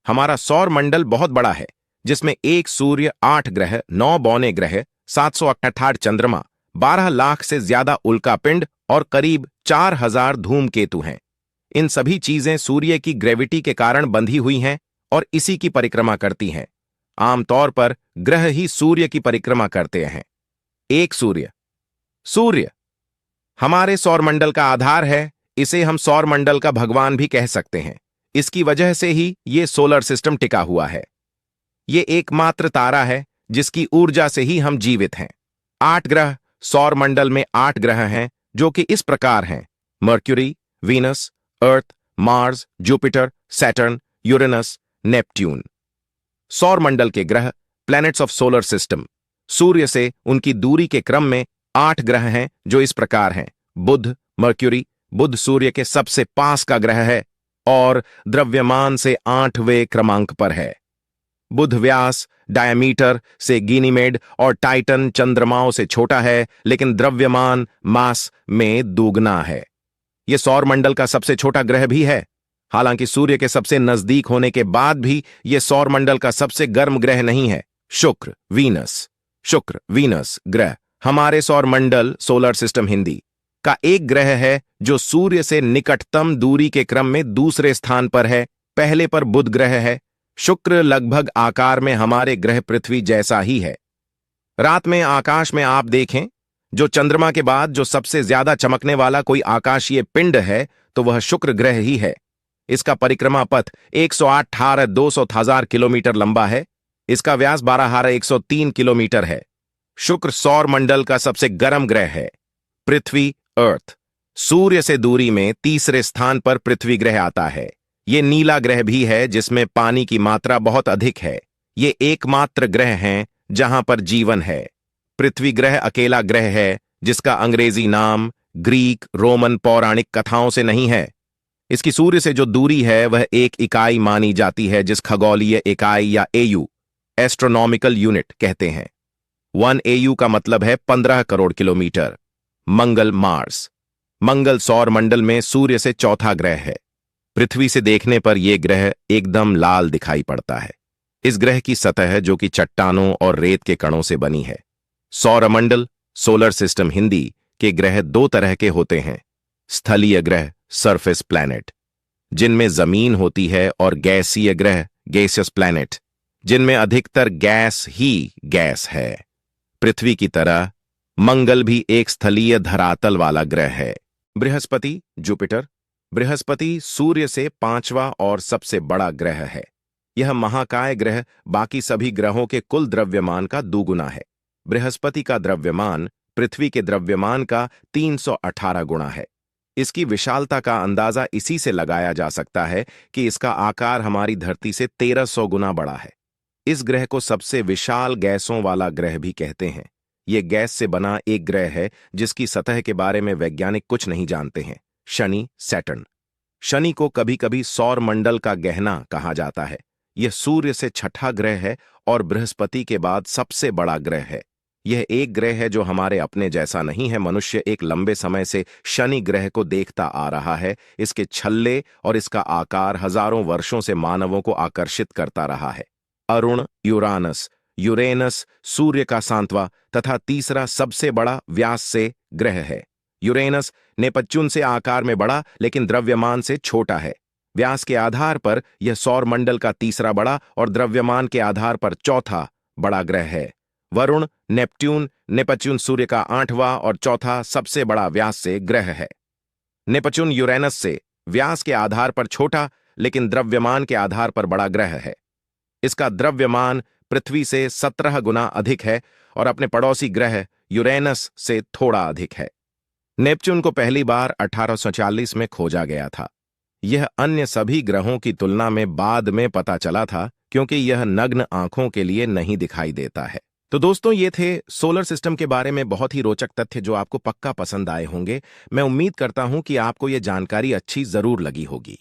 हमारा सौर मंडल बहुत बड़ा है, जिसमें 1 सूर्य, 8 ग्रह, 9 बौने ग्रह, 768 चंद्रमा, 12 लाख से ज्यादा उल्कापिंड और करीब 4000 धूमकेतु हैं। इन सभी चीजें सूर्य की ग्रेविटी के कारण बंधी हुई हैं और इसी की परिक्रमा करती हैं। आमतौर पर ग्रह ही सूर्य की परिक्रमा करते हैं। एक सूर्य। सूर्य हमारे सौरमंडल का आधार है। इसे हम सौरमंडल का भगवान भी कह सकते हैं। इसकी वजह से ही ये सोलर सिस्टम टिका हुआ है। ये एकमात्र तारा है जिसकी ऊर्जा से ही हम जीवित हैं। 8 ग्रह। सौरमंडल में 8 ग्रह हैं, जो कि इस प्रकार हैं: Mercury, Venus, Earth, Mars, Jupiter, Saturn, Uranus, Neptune. सौरमंडल के ग्रह, प्लैनेट्स ऑफ सोलर सिस्टम। सूर्य से उनकी दूरी के क्रम में 8 ग्रह हैं, जो इस प्रकार हैं: बुध, मर्क्यूरी। बुध सूर्य के सबसे पास का ग्रह है और द्रव्यमान से 8वें क्रमांक पर है। बुध व्यास, डायमीटर से गीनीमेड और टाइटन चंद्रमाओं से छोटा है, लेकिन द्रव्यमान मास में दोगुना है। यह सौरमंडल का सबसे छोटा ग्रह भी है। हालांकि सूर्य के सबसे नजदीक होने के बाद भी यह सौरमंडल का सबसे गर्म ग्रह नहीं है। शुक्र, वीनस। शुक्र, वीनस ग्रह हमारे सौरमंडल सोलर सिस्टम हिंदी का एक ग्रह है जो सूर्य से निकटतम दूरी के क्रम में दूसरे स्थान पर है। पहले पर बुध ग्रह है। शुक्र लगभग आकार में हमारे ग्रह पृथ्वी जैसा ही है। रात में आकाश में आप देखें, जो चंद्रमा के बाद जो सबसे ज्यादा चमकने वाला कोई आकाशीय पिंड है, तो वह शुक्र ग्रह ही है। इसका परिक्रमा पथ 108,200,000 किलोमीटर लंबा है। इसका व्यास 12,103 किलोमीटर है। शुक्र सौरमंडल का सबसे गर्म ग्रह है। पृथ्वी, अर्थ। सूर्य से दूरी में तीसरे स्थान पर पृथ्वी ग्रह आता है। यह नीला ग्रह भी है, जिसमें पानी की मात्रा बहुत अधिक है। ये एकमात्र ग्रह हैं जहां पर जीवन है। पृथ्वी ग्रह अकेला ग्रह है जिसका अंग्रेजी नाम ग्रीक रोमन पौराणिक कथाओं से नहीं है। इसकी सूर्य से जो दूरी है वह एक इकाई मानी जाती है, जिस खगोलीय इकाई या एयू, एस्ट्रोनॉमिकल यूनिट कहते हैं। 1 एयू का मतलब है 15 करोड़ किलोमीटर। मंगल, मार्स। मंगल सौरमंडल में सूर्य से चौथा ग्रह है। पृथ्वी से देखने पर यह ग्रह एकदम लाल दिखाई पड़ता है। इस ग्रह की सतह जो कि चट्टानों और रेत के कणों से बनी है। सौरमंडल सोलर सिस्टम हिंदी के ग्रह 2 तरह के होते हैं: स्थलीय ग्रह, सरफेस प्लैनेट, जिनमें जमीन होती है, और गैसीय ग्रह, गैसियस प्लैनेट, जिनमें अधिकतर गैस ही गैस है। पृथ्वी की तरह मंगल भी एक स्थलीय धरातल वाला ग्रह है। बृहस्पति, जुपिटर। बृहस्पति सूर्य से 5वां और सबसे बड़ा ग्रह है। यह महाकाय ग्रह बाकी सभी ग्रहों के कुल द्रव्यमान का दुगुना है। बृहस्पति का द्रव्यमान पृथ्वी के द्रव्यमान का 318 गुना है। इसकी विशालता का अंदाजा इसी से लगाया जा सकता है कि इसका आकार हमारी धरती से 1300 गुना बड़ा है। इस ग्रह को सबसे विशाल गैसों वाला ग्रह भी कहते हैं। यह गैस से बना एक ग्रह है जिसकी सतह के बारे में वैज्ञानिक कुछ नहीं जानते हैं। शनि, सैटर्न। शनि को कभी कभी सौर मंडल का गहना कहा जाता है। यह सूर्य से छठा ग्रह है और बृहस्पति के बाद सबसे बड़ा ग्रह है। यह एक ग्रह है जो हमारे अपने जैसा नहीं है। मनुष्य एक लंबे समय से शनि ग्रह को देखता आ रहा है। इसके छल्ले और इसका आकार हजारों वर्षों से मानवों को आकर्षित करता रहा है। अरुण, यूरानस। यूरेनस सूर्य का 7वां तथा तीसरा सबसे बड़ा व्यास से ग्रह है। यूरेनस नेपच्यून से आकार में बड़ा लेकिन द्रव्यमान से छोटा है। व्यास के आधार पर यह सौरमंडल का तीसरा बड़ा और द्रव्यमान के आधार पर चौथा बड़ा ग्रह है। वरुण, नेपट्यून, नेपच्यून सूर्य का 8वां और चौथा सबसे बड़ा व्यास से ग्रह है। नेपच्यून यूरेनस से व्यास के आधार पर छोटा लेकिन द्रव्यमान के आधार पर बड़ा ग्रह है। इसका द्रव्यमान पृथ्वी से 17 गुना अधिक है और अपने पड़ोसी ग्रह यूरेनस से थोड़ा अधिक है। नेपच्यून को पहली बार 1840 में खोजा गया था। यह अन्य सभी ग्रहों की तुलना में बाद में पता चला था, क्योंकि यह नग्न आंखों के लिए नहीं दिखाई देता है। तो दोस्तों, ये थे सोलर सिस्टम के बारे में बहुत ही रोचक तथ्य जो आपको पक्का पसंद आए होंगे। मैं उम्मीद करता हूं कि आपको यह जानकारी अच्छी जरूर लगी होगी।